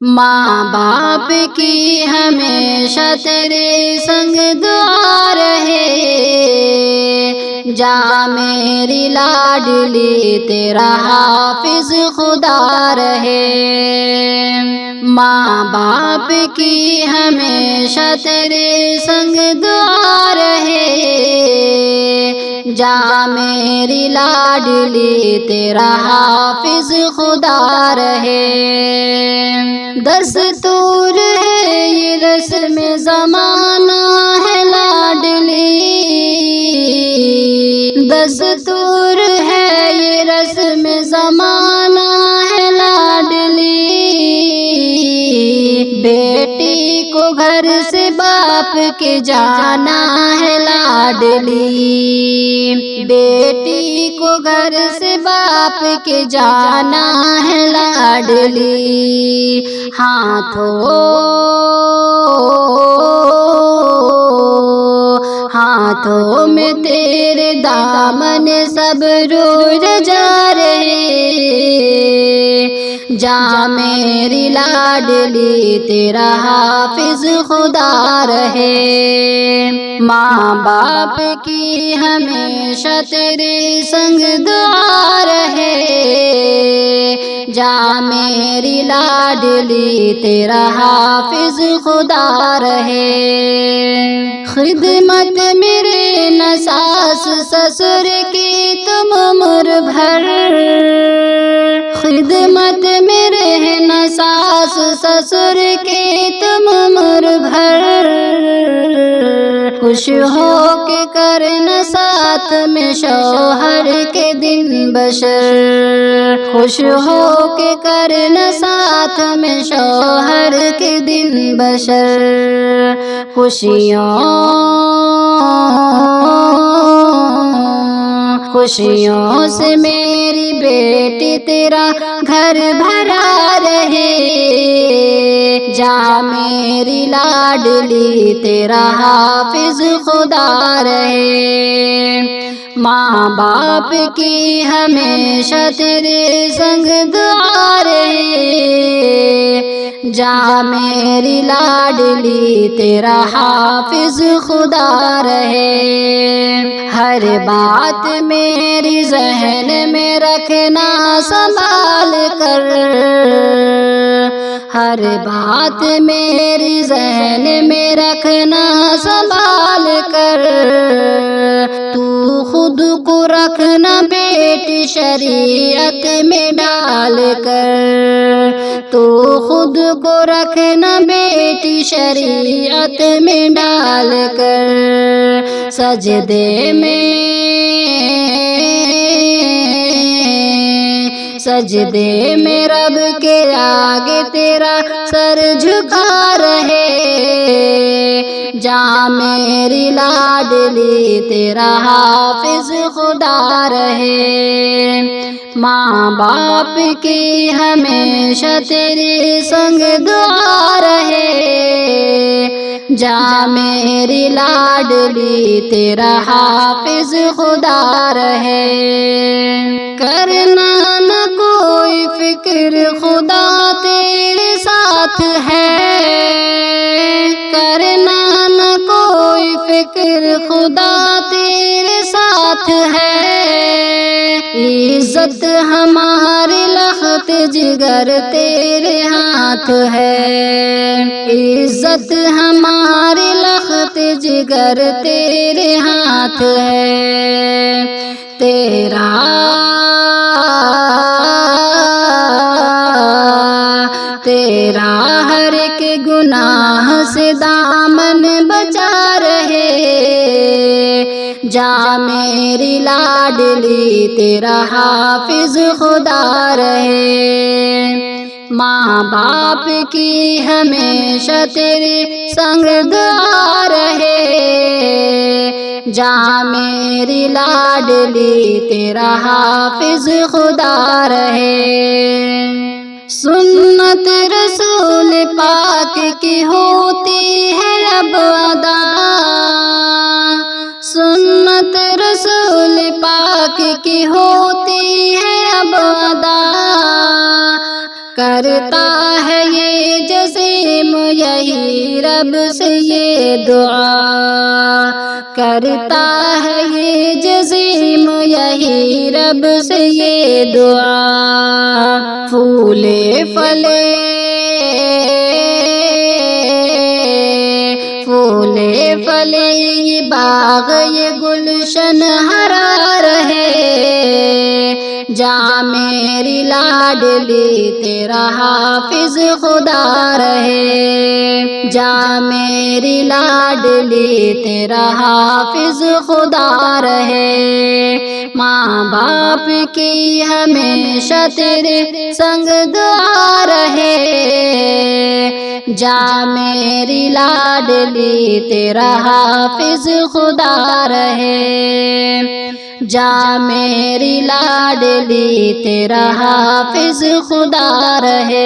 ماں باپ کی ہمیشہ تیرے سنگ دعا رہے، جا میری لاڈلی تیرا حافظ خدا رہے۔ ماں باپ کی ہمیشہ تیرے سنگ دعا رہے، جا میری لاڈلی تیرا حافظ خدا رہے۔ دستور ہے یہ رسم زمانہ ہے لاڈلی، دستور ہے یہ رسم زمانہ ہے لاڈلی، بیٹی کو گھر سے باپ کے جانا ہے لاڈلی، بیٹی کو گھر سے باپ کے جانا ہے لاڈلی۔ ہاتھوں میں تیرے دامن سب روز جا رہے، جا میری لاڈلی تیرا حافظ خدا رہے۔ ماں باپ کی ہمیشہ تیرے سنگ دعا رہے، جا میری لاڈلی تیرا حافظ خدا رہے۔ خدمت میرے نہ ساس سسر کی تم عمر بھر، خدمت میرے نہ ساس سسر کی تم عمر بھر، خوش ہو کے کرنا ساتھ میں شوہر کے دن بشر، خوش ہو کے کرنا ساتھ میں شوہر کے دن بشر۔ خوشیوں سے میری بیٹی تیرا گھر بھرا رہے، جا میری لاڈلی تیرا حافظ خدا رہے۔ ماں باپ کی ہمیشہ تیرے سنگ دعا رہے، جا میری لاڈلی تیرا حافظ خدا رہے۔ ہر بات میری ذہن میں رکھنا سنبھال کر، ہر بات میری ذہن میں رکھنا سنبھال کر، تو خود کو رکھنا بیٹی شریعت میں ڈال کر، تو خود کو رکھنا بیٹی شریعت میں ڈال کر، سجدے میں رب کے آگے تیرا سر جھکا رہے، جا میری لاڈلی تیرا حافظ خدا رہے۔ ماں باپ کی ہمیشہ تیرے سنگ دعا رہے، جا میری لاڈلی تیرا حافظ خدا رہے۔ کرنا نہ کوئی فکر خدا تیرے ساتھ ہے، کرنا نہ کوئی فکر خدا تیرے ساتھ ہے، عزت ہماری لخت جگر تیرے ہاتھ ہے، عزت ہماری لخت جگر تیرے ہاتھ ہے، تیرا ہر ایک گناہ سے دامن بچا رہے، جا میری لاڈلی تیرا حافظ خدا رہے۔ ماں باپ کی ہمیشہ تیرے سنگ دعا رہے، جا میری لاڈلی تیرا حافظ خدا رہے۔ سنت رسول پاک کی ہوتی ہے اب ادا، سنت رسول پاک کی ہوتی ہے اب ادا، کرتا ہے یہ رب سے یہ دعا کرتا ہے یہ جسیم یہی رب سے یہ دعا پھولے پھلے پھولے پھلے یہ باغ یہ گلشن ہرا رہے جہاں میری لاڈلی تیرا حافظ خدا رہے جہاں میری لاڈلی تیرا حافظ خدا رہے ماں باپ کی ہمیشہ تیرے سنگ دعا رہے جہاں میری لاڈلی تیرا حافظ خدا رہے جہاں میری لاڈلی تیرا حافظ خدا رہے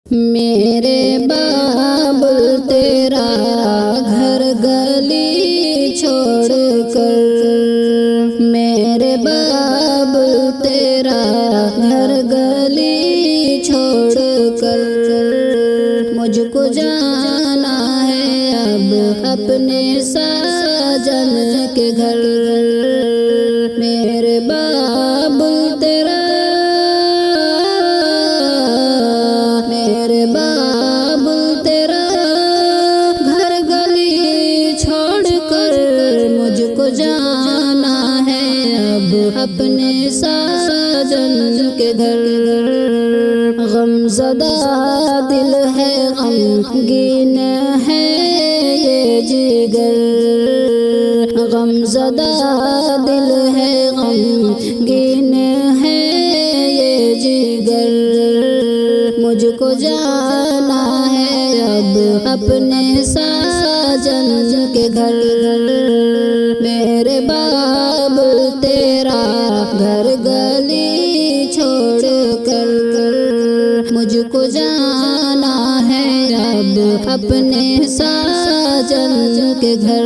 میرے بابل تیرا گھر گلی چھوڑ کر میرے بابل تیرا گھر گلی چھوڑ کر مجھ کو جانا ہے اب اپنے ساجن کے گھر میرے بابل تیرا میرے بابل تیرا گھر گلی چھوڑ کر مجھ کو جانا ہے اب اپنے ساجن کے گھر غم زدہ دل ہے غمگین ہے یہ جگر غم زدہ دل ہے غمگین ہے یہ جگر مجھ کو جانا ہے اب اپنے ساجن کے گھر میرے بابل تیرا گھر گلی چھوڑ کر مجھ کو جانا ہے اب اپنے ساجن کے گھر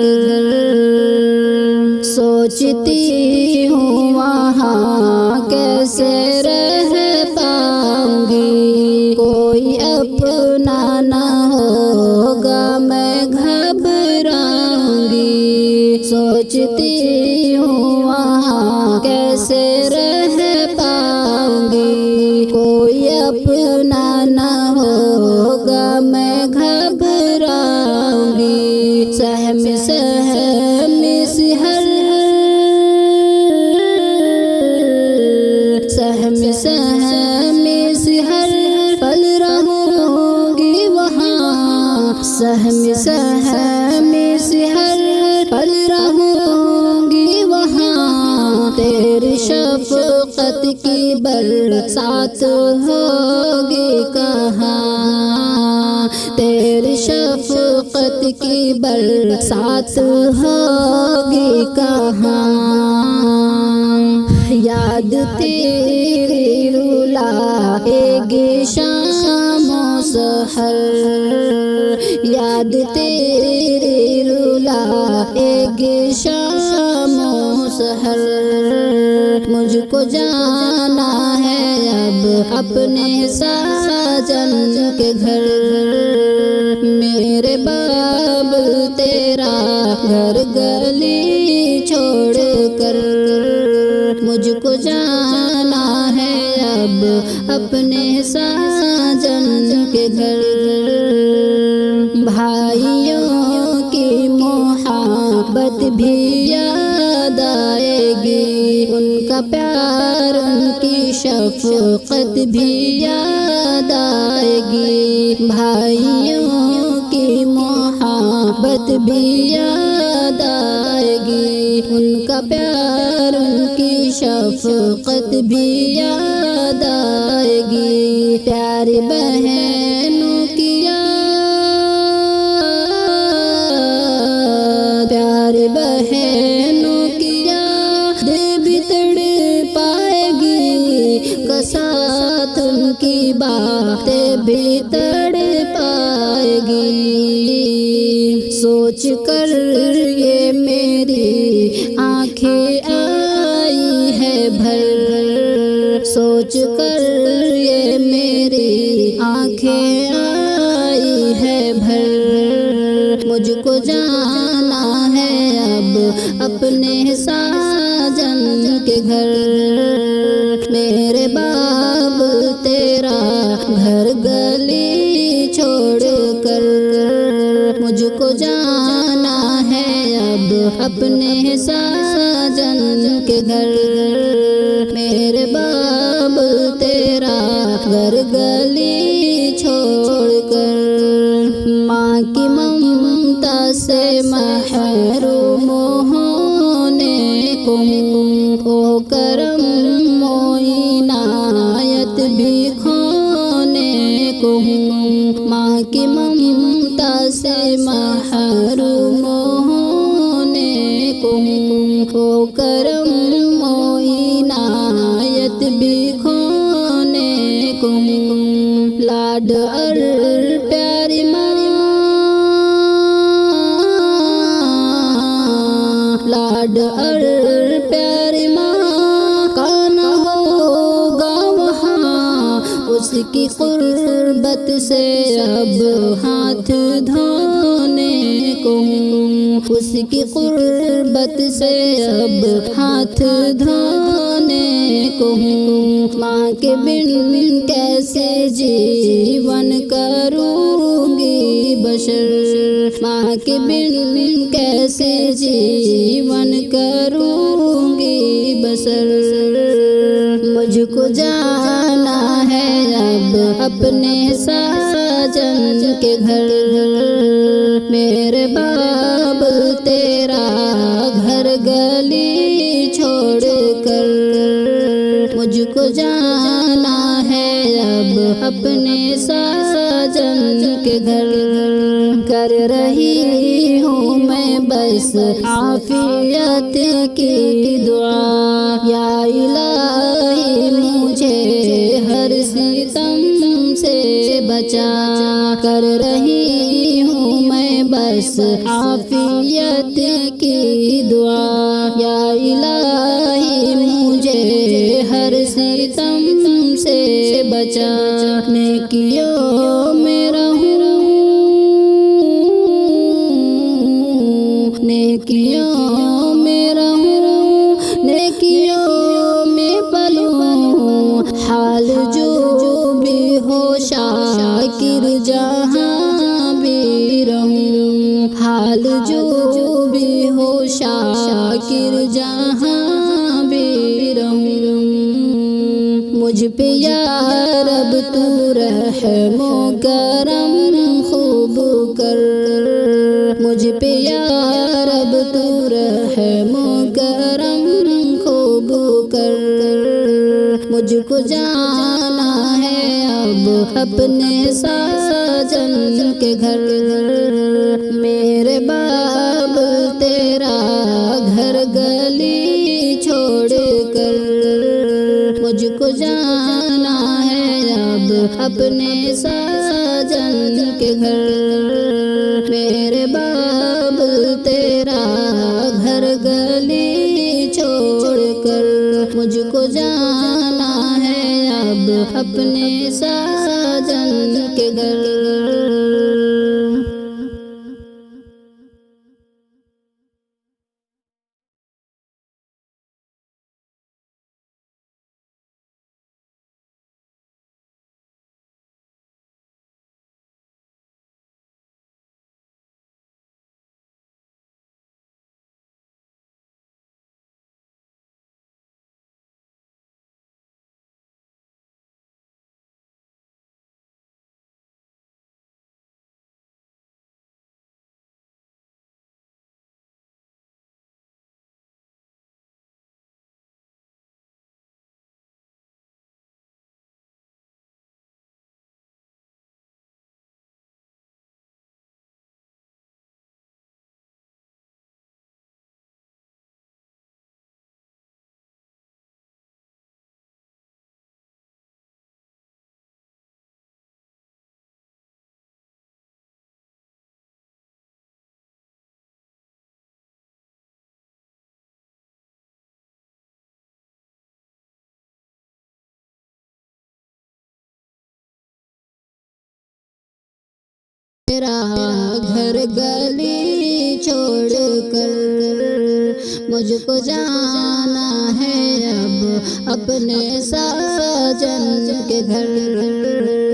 سوچتی ہوں وہاں کیسے رہ پاؤں گی کوئی اپنا نہ ہوگا میں گھبراؤں گی سوچتی ہوں وہاں کیسے رہ پاؤں گی کوئی اپنا نہ ہوگا میں گھبراؤں گی سہم سہم سے ہر سہم سہم سے ہر پل رہوں گی وہاں سہم سہم سے ہر پل رہوں گی وہاں تیری شفقت کی برسات ہوگی کہاں تیری شفقت کی برسات ہوگی کہاں یاد تیری رلائے گی شام و سحر یاد تیری رلائے گی شام و سحر مجھ کو جانا ہے اب اپنے ساجن کے گھر میرے بابل تیرا گھر گلی چھوڑ کر مجھ کو جانا ہے اب اپنے ساجن کے گھر بھائیوں کی محبت بھی یاد آئے گی ان کا پیار ان کی شفقت بھی یاد آئے گی بھائیوں کی محبت بھی یاد آئے گی ان کا پیار ان کی شفقت بھی یاد آئے گی پیاری بہنوں کی پیاری بہنوں کی یاد بھی تڑ پائے گی ساتھ ان کی باتیں بھی تڑ پائے گی سوچ کر یہ میری آنکھیں آئی ہے بھر سوچ کر یہ میری آنکھیں کو جانا ہے اب اپنے ساجن کے گھر، میرے باب تیرا گھر گلی چھوڑ کر مجھ کو جانا ہے اب اپنے ساجن کے گھر، میرے باب تیرا گھر گلی چھوڑ کر، ماں کی ممتا سے محروم ہونے کو او کرم و عنایت بھی کھونے کو، ماں کی ممتا سے محروم ہونے کو او کرم و عنایت بھی کھونے کو، لاڈ اور پیاری ماں، لاڈ اور پیاری ماں کا نہ ہوگا وہاں، اس کی قربت سے اب ہاتھ دھونے کو، اس کی قربت سے اب ہاتھ دھونے کو، ماں کے بن کیسے جیون کروں گی بشر، ماں کے بن کیسے جیون کروں گی بسر، مجھ کو جانا ہے اب اپنے ساجن کے گھر، میرے باب تیرا گھر گلی چھوڑ کر مجھ کو جانا ہے اب اپنے ساجن کے گھر، کر رہی ہوں میں بس عافیت کی دعا، یا الہی مجھے ہر ستم سے بچا، کر رہی ہوں میں بس عافیت کی دعا، یا الہی مجھے ہر ستم سے بچا، نیکیوں میں رہوں، نیکیوں میں رہوں، نیکیوں میں پلوں، حال جو بھی ہو شاکر جہاں بھی رہوں، حال جو بھی ہو شاکر جہاں بھی رہوں، مجھ پہ یا رب تو رحم و کرم خوب کر، مجھ پہ یا رب تو رحم و کرم خوب کر، مجھ کو جانا ہے اب اپنے ساجن کے گھر، میرے باب تیرا گھر گلی چھوڑ کر مجھ کو جانا ہے اب اپنے ساجن کے گھر، میرے باب تیرا گھر گلی چھوڑ کر مجھ کو جانا ہے اب اپنے ساجن کے گھر۔ گلی چھوڑ کر مجھ کو جانا ہے اب اپنے ساجن کے گھر۔